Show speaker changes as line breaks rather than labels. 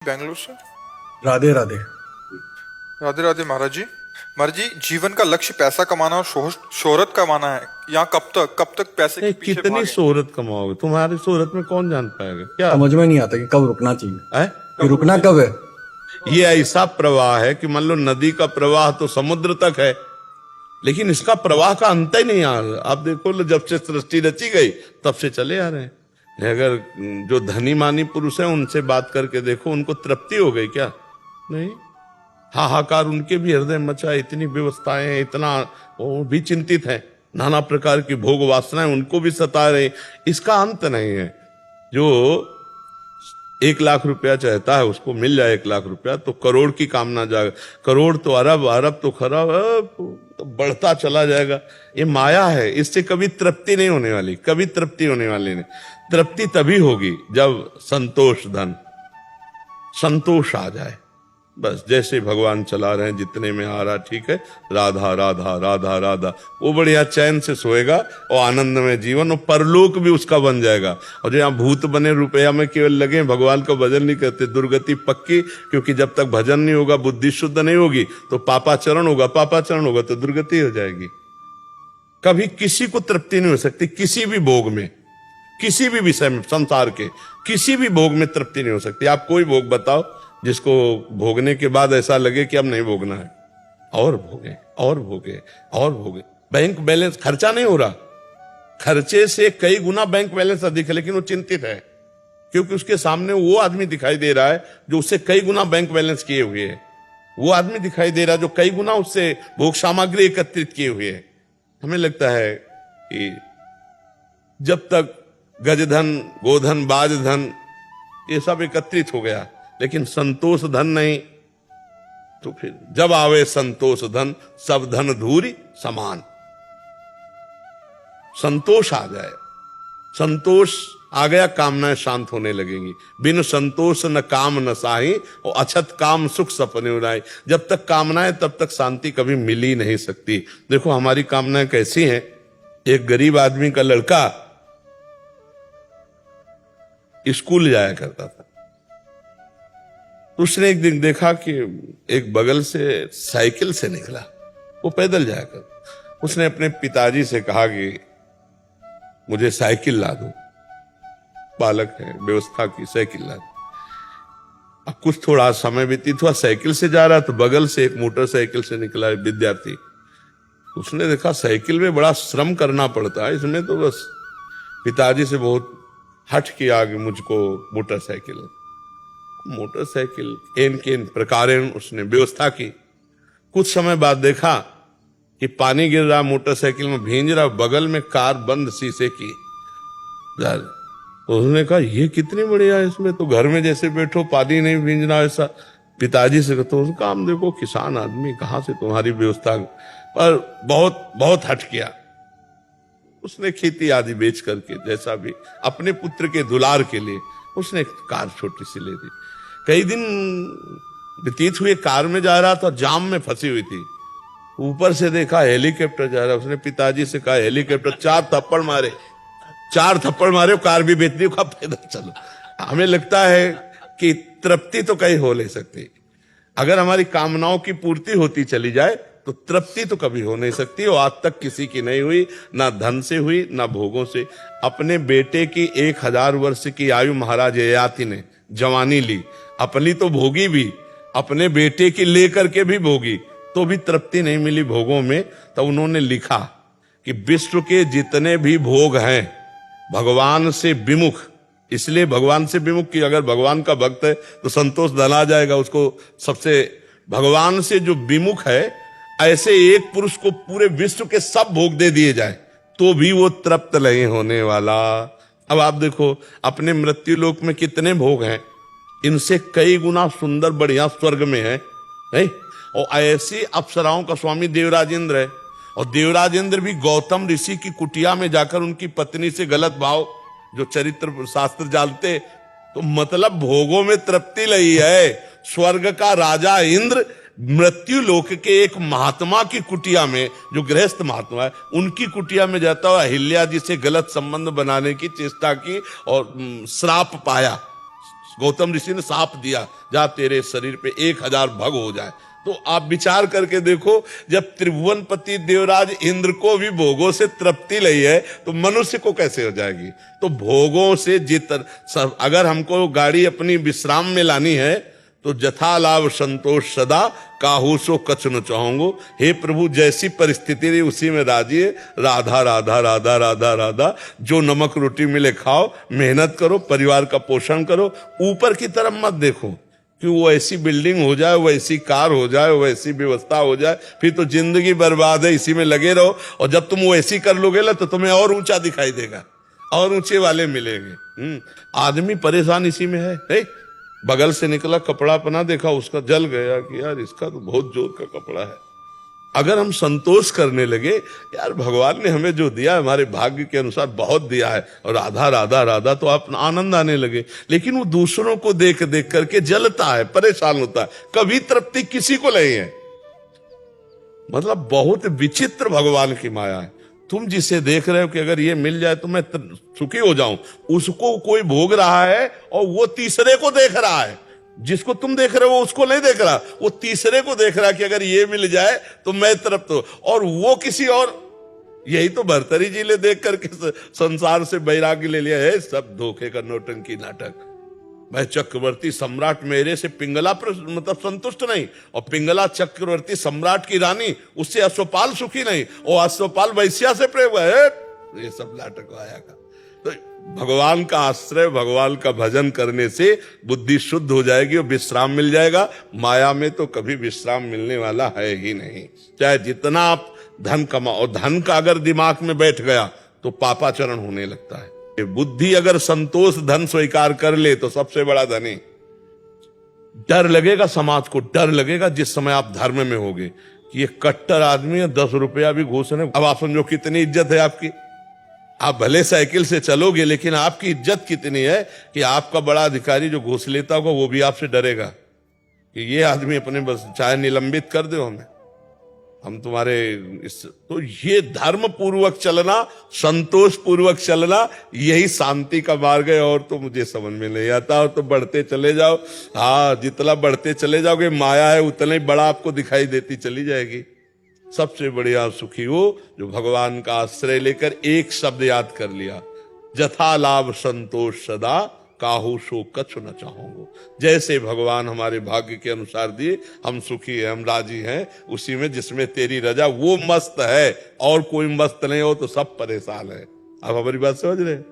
बेंगलुरु से।
राधे राधे।
राधे राधे महाराज जी। महाराज जी, जीवन का लक्ष्य पैसा कमाना और शोहरत कमाना है। यहाँ कब तक पैसे के पीछे
कितनी
भागें?
शोहरत कमाओगे? तुम्हारी शोहरत में कौन जान पाएगा क्या
समझ में नहीं आता कि कब रुकना चाहिए,
है?
कि रुकना कब है।
ये ऐसा प्रवाह है कि मान लो नदी का प्रवाह तो समुद्र तक है, लेकिन इसका प्रवाह का अंत ही नहीं आ रहा। आप देखो लो, जब से सृष्टि रची गई तब से चले आ रहे हैं। अगर जो धनी मानी पुरुष हैं उनसे बात करके देखो, उनको तृप्ति हो गई क्या? नहीं। हाहाकार उनके भी हृदय मचा, इतनी व्यवस्थाएं हैं, इतना वो भी चिंतित है, नाना प्रकार की भोग वासनाएं उनको भी सता रहे। इसका अंत नहीं है। जो 1,00,000 रुपया चाहता है उसको मिल जाए 1,00,000 रुपया तो करोड़ की कामना जाएगा, करोड़ तो अरब, अरब तो खरब, तो बढ़ता चला जाएगा। ये माया है, इससे कभी तृप्ति नहीं होने वाली, कभी तृप्ति होने वाली नहीं। तृप्ति तभी होगी जब संतोष धन, संतोष आ जाए। बस जैसे भगवान चला रहे हैं, जितने में आ रहा ठीक है, राधा राधा राधा राधा, वो बढ़िया चैन से सोएगा और आनंद में जीवन, और परलोक भी उसका बन जाएगा। और जो यहाँ भूत बने रुपया में केवल लगे, भगवान का भजन नहीं करते, दुर्गति पक्की। क्योंकि जब तक भजन नहीं होगा, बुद्धि शुद्ध नहीं होगी, तो पापाचरण होगा, पापाचरण होगा तो दुर्गति हो जाएगी। कभी किसी को तृप्ति नहीं हो सकती, किसी भी भोग में, किसी भी विषय में, संसार के किसी भी भोग में तृप्ति नहीं हो सकती। आप कोई भोग बताओ जिसको भोगने के बाद ऐसा लगे कि अब नहीं भोगना है, और भोगे और भोगे और भोगे। बैंक बैलेंस, खर्चा नहीं हो रहा, खर्चे से कई गुना बैंक बैलेंस अधिक है, लेकिन वो चिंतित है क्योंकि उसके सामने वो आदमी दिखाई दे रहा है जो उससे कई गुना बैंक बैलेंस किए हुए है। वो आदमी दिखाई दे रहा है जो कई गुना उससे भोग सामग्री एकत्रित किए हुए है। हमें लगता है कि जब तक गजधन, गोधन, बाजधन ये सब एकत्रित हो गया, लेकिन संतोष धन नहीं, तो फिर जब आवे संतोष धन, सब धन धूरी समान। संतोष आ जाए, संतोष आ गया, कामनाएं शांत होने लगेंगी। बिन संतोष न काम न साही, और अछत काम सुख सपने उड़ाई। जब तक कामनाएं तब तक शांति कभी मिल ही नहीं सकती। देखो हमारी कामनाएं कैसी हैं। एक गरीब आदमी का लड़का स्कूल जाया करता था, उसने एक दिन देखा कि एक बगल से साइकिल से निकला, वो पैदल जाया कर। उसने अपने पिताजी से कहा कि मुझे साइकिल ला दो, बालक है, व्यवस्था की, साइकिल ला दो। अब कुछ थोड़ा समय व्यतीत हुआ, साइकिल से जा रहा तो बगल से एक मोटरसाइकिल से निकला एक विद्यार्थी। उसने देखा साइकिल में बड़ा श्रम करना पड़ता है, इसमें तो बस पिताजी से बहुत हट किया कि मुझको मोटरसाइकिल एन के प्रकारेण उसने व्यवस्था की। कुछ समय बाद देखा कि पानी गिर रहा, मोटरसाइकिल में भींज रहा, बगल में कार बंद शीशे की। तो उसने कहा ये कितनी बढ़िया है, इसमें तो घर में जैसे बैठो, पानी नहीं भींजना ऐसा। पिताजी से तो उसका काम देखो, किसान आदमी, कहां से तुम्हारी व्यवस्था, पर बहुत बहुत हट किया। उसने खेती आदि बेच करके जैसा भी अपने पुत्र के दुलार के लिए उसने एक कार छोटी सी ले दी। कई दिन व्यतीत हुए, कार में जा रहा था, जाम में फंसी हुई थी। ऊपर से देखा हेलीकॉप्टर जा रहा, उसने पिताजी से कहा हेलीकॉप्टर, 4 थप्पड़ मारे, 4 थप्पड़ मारे, कार भी बेच दी, कहा पैदल चलो। हमें लगता है कि तृप्ति तो कहीं हो नहीं सकती। अगर हमारी कामनाओं की पूर्ति होती चली जाए तो तृप्ति तो कभी हो नहीं सकती, और आज तक किसी की नहीं हुई, ना धन से हुई ना भोगों से। अपने बेटे की 1000 वर्ष की आयु महाराज ययाति ने जवानी ली, अपनी तो भोगी भी, अपने बेटे की लेकर के भी भोगी, तो भी तृप्ति नहीं मिली भोगों में। तो उन्होंने लिखा कि विश्व के जितने भी भोग हैं भगवान से विमुख, इसलिए भगवान से विमुख कि अगर भगवान का भक्त है तो संतोष धन आ जाएगा उसको। सबसे भगवान से जो विमुख है, ऐसे एक पुरुष को पूरे विश्व के सब भोग दे दिए जाए तो भी वो तृप्त नहीं होने वाला। अब आप देखो अपने मृत्यु लोक में कितने भोग हैं, इनसे कई गुना सुंदर बढ़िया स्वर्ग में है, नहीं? और ऐसी अप्सराओं का स्वामी देवराजेंद्र है, और देवराजेंद्र भी गौतम ऋषि की कुटिया में जाकर उनकी पत्नी से गलत भाव, जो चरित्र शास्त्र जानते, तो मतलब भोगों में तृप्ति नहीं है। स्वर्ग का राजा इंद्र मृत्यु लोक के एक महात्मा की कुटिया में, जो गृहस्थ महात्मा है, उनकी कुटिया में जाता हुआ अहिल्या जी से गलत संबंध बनाने की चेष्टा की और श्राप पाया। गौतम ऋषि ने साप दिया, जा तेरे शरीर पे 1000 भग हो जाए। तो आप विचार करके देखो, जब त्रिभुवनपति देवराज इंद्र को भी भोगों से तृप्ति नहीं है तो मनुष्य को कैसे हो जाएगी। तो भोगों से अगर हमको गाड़ी अपनी विश्राम में लानी है तो जथा लाभ संतोष सदा, काहू सो कछ न चाहूंगो। हे प्रभु, जैसी परिस्थिति रही उसी में राजी है। राधा राधा राधा राधा राधा, जो नमक रोटी मिले खाओ, मेहनत करो, परिवार का पोषण करो, ऊपर की तरफ मत देखो कि वो ऐसी बिल्डिंग हो जाए, वो ऐसी कार हो जाए, वो ऐसी व्यवस्था हो जाए, फिर तो जिंदगी बर्बाद है, इसी में लगे रहो। और जब तुम वो ऐसी कर लोगे ना तो तुम्हें और ऊंचा दिखाई देगा, और ऊंचे वाले मिलेंगे। आदमी परेशान इसी में है। बगल से निकला कपड़ा अपना देखा, उसका जल गया कि यार इसका तो बहुत जोर का कपड़ा है। अगर हम संतोष करने लगे, यार भगवान ने हमें जो दिया हमारे भाग्य के अनुसार बहुत दिया है, और राधा राधा राधा, तो आप आनंद आने लगे। लेकिन वो दूसरों को देख देख करके जलता है, परेशान होता है, कभी तृप्ति किसी को नहीं है। मतलब बहुत विचित्र भगवान की माया है। तुम जिसे देख रहे हो कि अगर ये मिल जाए तो मैं सुखी हो जाऊं, उसको कोई भोग रहा है और वो तीसरे को देख रहा है। जिसको तुम देख रहे हो वो उसको नहीं देख रहा, वो तीसरे को देख रहा कि अगर ये मिल जाए तो मैं तृप्त हूं, और वो किसी और। यही तो भर्तरी जी ने देख करके संसार से वैराग्य ले लिया है। सब धोखे का नौटंकी नाटक। मैं चक्रवर्ती सम्राट मेरे से पिंगला मतलब संतुष्ट नहीं, और पिंगला चक्रवर्ती सम्राट की रानी, उससे अश्वपाल सुखी नहीं, और अश्वपाल वैश्या से प्रेम है। ये सब नाटक आया का। तो भगवान का आश्रय, भगवान का भजन करने से बुद्धि शुद्ध हो जाएगी और विश्राम मिल जाएगा। माया में तो कभी विश्राम मिलने वाला है ही नहीं। चाहे जितना आप धन कमाओ, धन का अगर दिमाग में बैठ गया तो पापाचरण होने लगता है। बुद्धि अगर संतोष धन स्वीकार कर ले तो सबसे बड़ा धनी। डर लगेगा समाज को, डर लगेगा जिस समय आप धर्म में होगे कि ये कट्टर आदमी है, 10 रुपया भी घूस रहे। अब आप समझो कितनी इज्जत है आपकी। आप भले साइकिल से चलोगे लेकिन आपकी इज्जत कितनी है कि आपका बड़ा अधिकारी जो घूस लेता होगा वो भी आपसे डरेगा कि ये आदमी अपने बस चाहे निलंबित कर दो हमें, हम तुम्हारे तो ये धर्म पूर्वक चलना, संतोष पूर्वक चलना, यही शांति का मार्ग है। और तो मुझे समझ में नहीं आता। और तो बढ़ते चले जाओ, हाँ जितना बढ़ते चले जाओगे माया है उतना ही बड़ा आपको दिखाई देती चली जाएगी। सबसे बढ़िया सुखी हो जो भगवान का आश्रय लेकर एक शब्द याद कर लिया, जथा लाभ संतोष सदा, काहू सो कछु न चाहूंगो। जैसे भगवान हमारे भाग्य के अनुसार दिए, हम सुखी हैं, हम राजी हैं उसी में जिसमें तेरी रजा। वो मस्त है और कोई मस्त नहीं हो तो सब परेशान है। आप हमारी बात समझ रहे हैं?